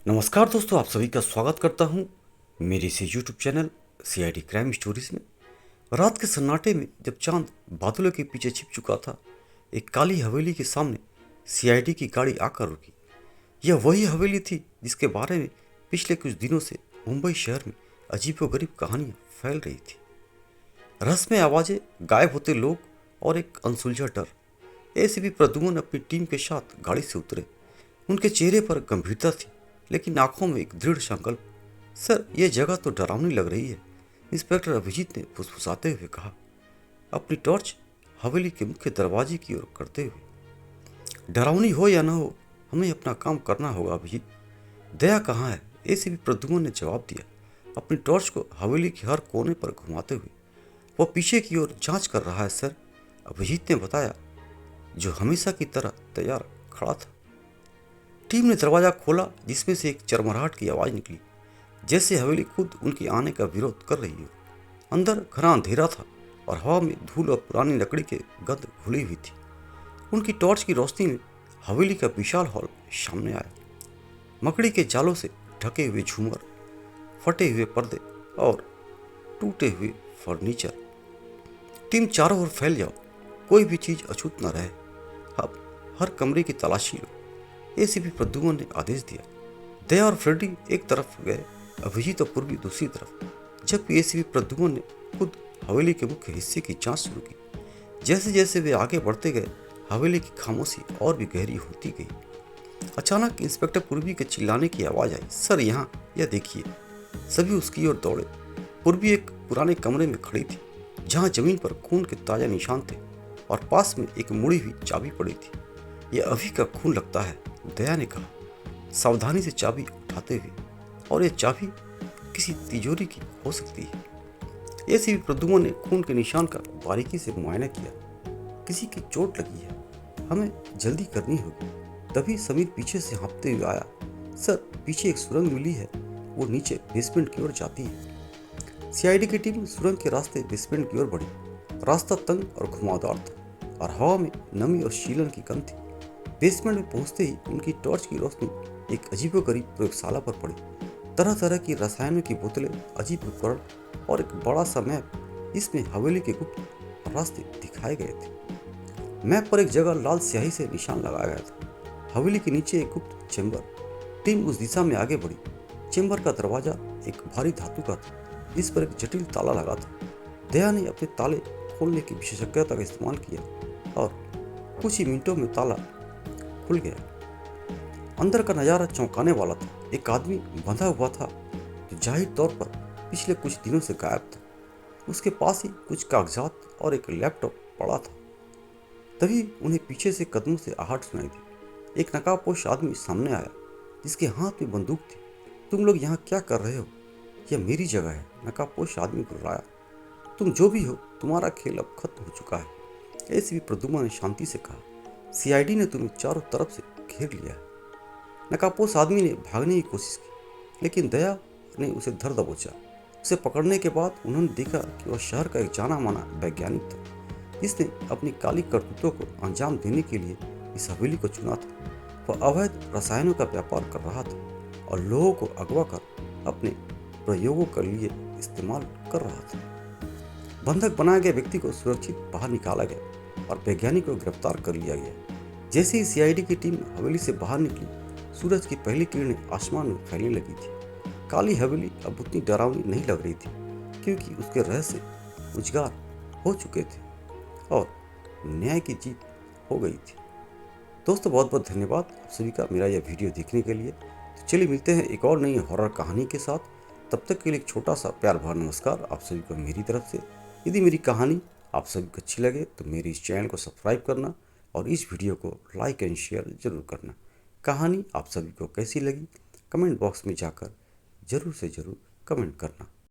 नमस्कार दोस्तों, आप सभी का स्वागत करता हूं मेरे इस YouTube channel CID crime stories में। रात के सन्नाटे में जब चांद बादलों के पीछे छिप चुका था, एक काली हवेली के सामने सीआईडी की गाड़ी आकर रुकी। यह वही हवेली थी जिसके बारे में पिछले कुछ दिनों से मुंबई शहर में अजीबोगरीब कहानियां फैल रही थी। रहस्यमय आवाजें, गायब होते लोग और एक अनसुलझा डर। एसीपी प्रद्युम्न अपनी टीम के साथ गाड़ी से उतरे। उनके चेहरे पर गंभीरता थी, लेकिन आंखों में एक दृढ़ संकल्प। सर, यह जगह तो डरावनी लग रही है, इंस्पेक्टर अभिजीत ने फुसफुसाते हुए कहा, अपनी टॉर्च हवेली के मुख्य दरवाजे की ओर करते हुए। डरावनी हो या न हो, हमें अपना काम करना होगा अभिजीत। दया कहाँ है? एसीपी प्रद्युम्न ने जवाब दिया, अपनी टॉर्च को हवेली के हर कोने पर घुमाते हुए। वह पीछे की ओर जांच कर रहा है सर, अभिजीत ने बताया, जो हमेशा की तरह तैयार खड़ा था। टीम ने दरवाजा खोला, जिसमें से एक चरमराहट की आवाज निकली, जैसे हवेली खुद उनके आने का विरोध कर रही हो। अंदर घना अंधेरा था और हवा में धूल और पुरानी लकड़ी के गंध घुली हुई थी। उनकी टॉर्च की रोशनी में हवेली का विशाल हॉल सामने आया। मकड़ी के जालों से ढके हुए झूमर, फटे हुए पर्दे और टूटे हुए फर्नीचर। टीम, चारों ओर फैल जाओ, कोई भी चीज अछूत न रहे। अब हर कमरे की तलाशी लो, एसीपी प्रद्युम्न ने आदेश दिया। दया और फ्रेडी एक तरफ गए, अभिजीत और पूर्वी दूसरी तरफ, जबकि एसीपी प्रद्युम्न ने खुद हवेली के मुख्य हिस्से की जांच शुरू की। जैसे जैसे वे आगे बढ़ते गए, हवेली की खामोशी और भी गहरी होती गई। अचानक इंस्पेक्टर पूर्वी के चिल्लाने की आवाज आई, सर यहाँ, यह देखिए। सभी उसकी ओर दौड़े। पूर्वी एक पुराने कमरे में खड़ी थी, जहाँ जमीन पर खून के ताजा निशान थे और पास में एक मुड़ी हुई चाबी पड़ी थी। यह अभी का खून लगता है, दया ने कहा, सावधानी से चाबी उठाते हुए। और यह चाबी किसी तिजोरी की हो सकती है। एसीपी प्रद्युम्न ने खून के निशान का बारीकी से मुआयना किया। किसी की चोट लगी है, हमें जल्दी करनी होगी। तभी समीर पीछे से हाँफते हुए आया, सर, पीछे एक सुरंग मिली है, वो नीचे बेसमेंट की ओर जाती है। सीआईडी की टीम सुरंग के रास्ते बेसमेंट की ओर बढ़ी। रास्ता तंग और घुमावदार था और हवा में नमी और शीलन की गंध थी। बेसमेंट में पहुंचते ही उनकी टॉर्च की रोशनी एक अजीबोगरीब प्रयोगशाला पर पड़ी। तरह तरह की रसायनों की बोतलें, अजीब उपकरण और एक बड़ा सा मैप, जिसमें हवेली के गुप्त रास्ते दिखाए गए थे। मैप पर एक जगह लाल स्याही से निशान लगाया गया था, हवेली के नीचे एक गुप्त चेंबर। टीम उस दिशा में आगे बढ़ी। चेंबर का दरवाजा एक भारी धातु का था, जिस पर एक जटिल ताला लगा था। दया ने अपने ताले खोलने की विशेषज्ञता का इस्तेमाल किया और कुछ ही मिनटों में ताला खुल गया। अंदर का नजारा चौंकाने वाला था। एक आदमी बंधा हुआ था, जो जाहिर तौर पर पिछले कुछ दिनों से गायब था। उसके पास ही कुछ कागजात और एक लैपटॉप पड़ा था। तभी उन्हें पीछे से कदमों से आहट सुनाई दी। एक नकाबपोश आदमी सामने आया, जिसके हाथ में बंदूक थी। तुम लोग यहाँ क्या कर रहे हो? यह मेरी जगह है, नकाबपोश आदमी बुर्राया। तुम जो भी हो, तुम्हारा खेल अब खत्म हो चुका है, एसीपी प्रद्युम्न ने शांति से कहा। सीआईडी ने तुम्हें चारों तरफ से घेर लिया है। नकाबपोश आदमी ने भागने की कोशिश की, लेकिन दया ने उसे धर दबोचा। उसे पकड़ने के बाद उन्होंने देखा कि वह शहर का एक जाना माना वैज्ञानिक था, जिसने अपनी काली करतूतों को अंजाम देने के लिए इस हवेली को चुना था। वह अवैध रसायनों का व्यापार कर रहा था और लोगों को अगवा कर अपने प्रयोगों के लिए इस्तेमाल कर रहा था। बंधक बनाए गए व्यक्ति को सुरक्षित बाहर निकाला गया और वैज्ञानिक को गिरफ्तार कर लिया गया। जैसे ही सीआईडी की टीम हवेली से बाहर निकली, सूरज की पहली किरणें आसमान में फैलने लगी थी। काली हवेली अब उतनी डरावनी नहीं लग रही थी, क्योंकि उसके रहस्य उजागर हो चुके थे और न्याय की जीत हो गई थी। दोस्तों, बहुत बहुत धन्यवाद आप सभी का मेरा यह वीडियो देखने के लिए। तो चलिए मिलते हैं एक और नई हॉरर कहानी के साथ। तब तक के लिए एक छोटा सा प्यार भरा नमस्कार आप सभी को मेरी तरफ से। यदि मेरी कहानी आप सभी को अच्छी लगे तो मेरे इस चैनल को सब्सक्राइब करना और इस वीडियो को लाइक एंड शेयर जरूर करना। कहानी आप सभी को कैसी लगी, कमेंट बॉक्स में जाकर जरूर से जरूर कमेंट करना।